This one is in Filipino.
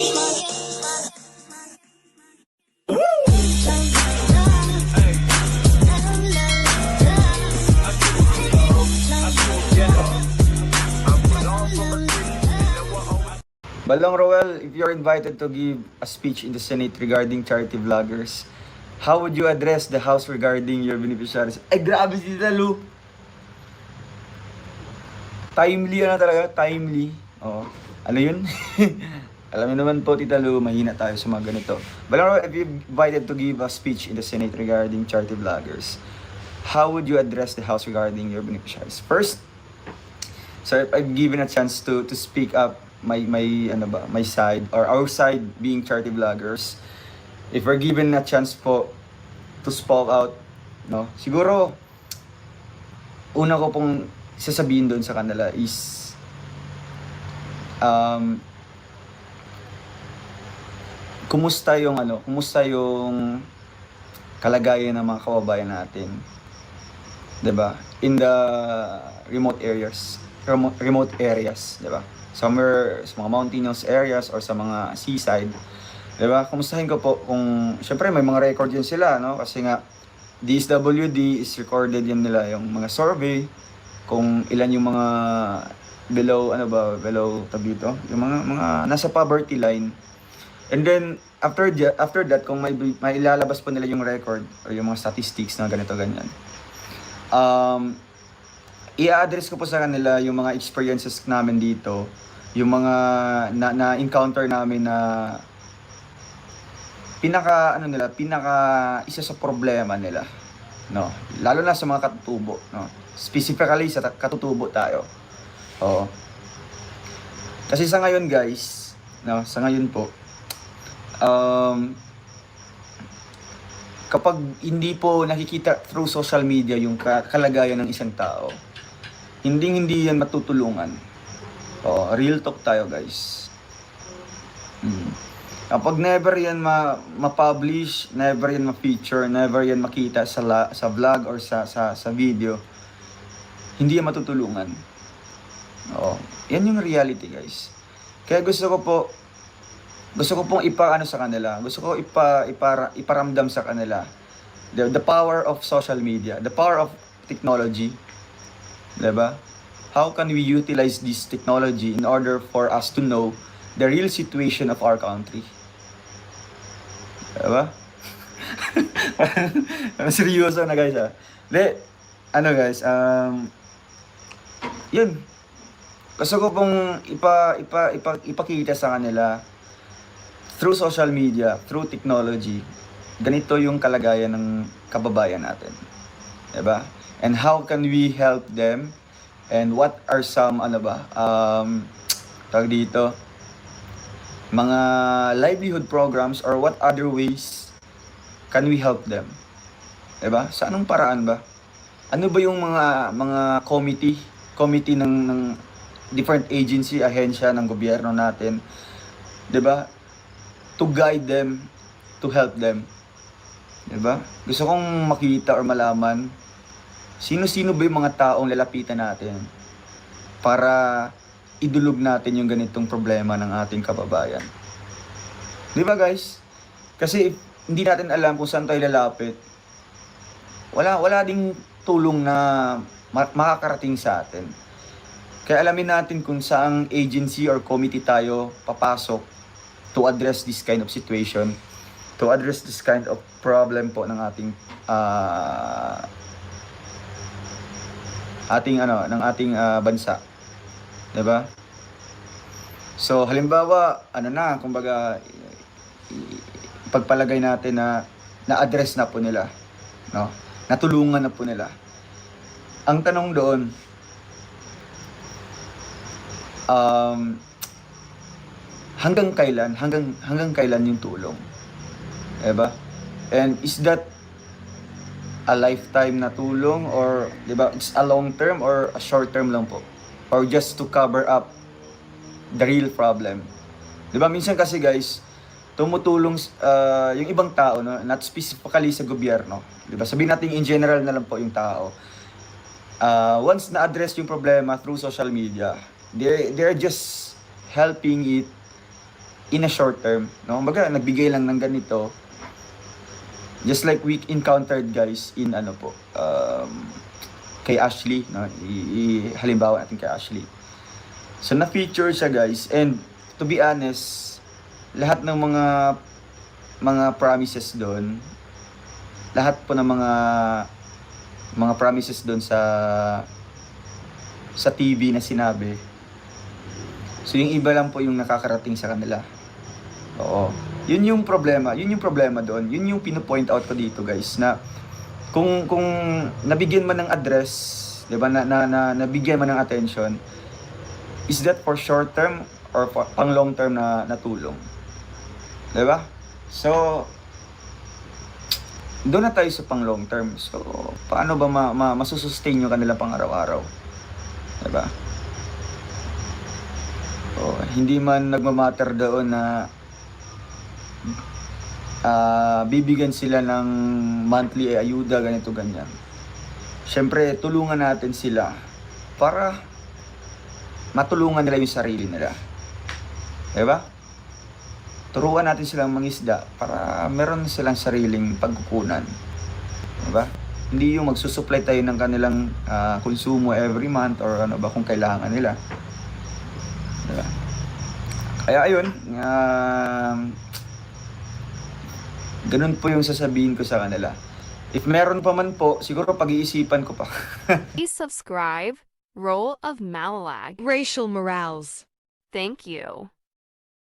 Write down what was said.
Balong Roel, if you're invited to give a speech in the Senate regarding charity vloggers, how would you address the House regarding your beneficiaries? Ay, grabe si Lalo! Timely talaga, timely. Oo. Ano yun? Alam niyo naman po, Tita Lu, mahina tayo sa mga ganito. Balong Roel, if you're invited to give a speech in the Senate regarding charity vloggers, how would you address the House regarding your beneficiaries? First, so if I'm given a chance to speak up my side or our side being charity vloggers, if we're given a chance po to speak out, no, siguro una ko pong sasabihin doon sa kanila is kumusta yung kalagayan ng mga kababayan natin, 'di ba, in the remote areas, 'di ba? Somewhere sa mga mountainous areas or sa mga seaside, 'di ba? Kumustahin ko po kung syempre may mga record yun sila, no? Kasi nga DSWD is recorded yun nila yung mga survey kung ilan yung mga below tabito, yung mga nasa poverty line. And then after that kung may ilalabas pa nila yung record or yung mga statistics na ganito ganyan, i-address ko po sa kanila yung mga experiences namin dito, yung mga na-encounter namin na pinaka isa sa problema nila, no, lalo na sa mga katutubo, no, specifically sa katutubo tayo. Oo. Kasi sa ngayon guys, no, sa ngayon po, kapag hindi po nakikita through social media yung kalagayan ng isang tao, hindi yan matutulungan. Oo, real talk tayo guys. Kapag never yan ma-publish, never yan ma-feature, never yan makita sa vlog or sa video, hindi yan matutulungan. Oo, yan yung reality guys. Kaya gusto ko pong ipaano sa kanila. Gusto ko iparamdam sa kanila the power of social media, the power of technology. 'Di ba? How can we utilize this technology in order for us to know the real situation of our country? 'Di ba? Seryoso na guys, ah. Guys, yun. Gusto ko pong ipakita sa kanila through social media, through technology, ganito yung kalagayan ng kababayan natin. 'Di ba? And how can we help them? And what are some tawag dito, mga livelihood programs or what other ways can we help them? 'Di ba? Sa anong paraan ba? Ano ba yung mga committee ng different agency, ahensya ng gobyerno natin, 'di ba? To guide them, to help them. 'Di ba? Gusto kong makita or malaman sino-sino ba yung mga taong lalapitan natin para idulog natin yung ganitong problema ng ating kababayan. 'Di ba guys? Kasi if hindi natin alam kung saan tayo lalapit, wala ding tulong na makakarating sa atin. Kaya alamin natin kung saang agency or committee tayo papasok to address this kind of situation, to address this kind of problem po ng ating bansa. 'Di ba? So halimbawa, kumbaga pagpalagay natin na na-address na po nila, no? Natulungan na po nila. Ang tanong doon, hanggang kailan yung tulong? 'Di ba? And is that a lifetime na tulong or 'di ba, it's a long term or a short term lang po? Or just to cover up the real problem? 'Di ba minsan kasi guys, tumutulong yung ibang tao, no, not specifically sa gobyerno, 'di ba? Sabihin natin in general na lang po yung tao. Once na-address yung problema through social media, they're just helping it in a short term, no? Kumbaga, nagbigay lang ng ganito. Just like we encountered, guys, in ano po, kay Ashley, no? Halimbawa natin kay Ashley. So, na-feature siya, guys. And, to be honest, lahat ng mga promises doon, lahat po ng mga promises doon sa TV na sinabi. So, yung iba lang po yung nakakarating sa kanila. Oo. Yun yung problema. Yun yung problema doon. Yun yung pino-point out ko dito, guys, na kung nabigyan man ng address, 'di ba, nabigyan man ng attention, is that for short term or pang long term na tulong? 'Di ba? So, doon na tayo sa pang long term. So, paano ba masusustain yung kanila pang araw-araw? 'Di ba? Hindi man nagmamatter doon na bibigyan sila ng monthly ayuda, ganito, ganyan. Siyempre, tulungan natin sila para matulungan nila yung sarili nila. Diba? Turuan natin silang mangisda para meron silang sariling pagkukunan. Diba? Hindi yung magsusupply tayo ng kanilang konsumo every month or ano ba kung kailangan nila. Diba? Kaya ayun, ganun po yung sasabihin ko sa kanila. If meron pa man po, siguro pag-iisipan ko pa. Please subscribe. Role of Malalag. Racial Morales. Thank you.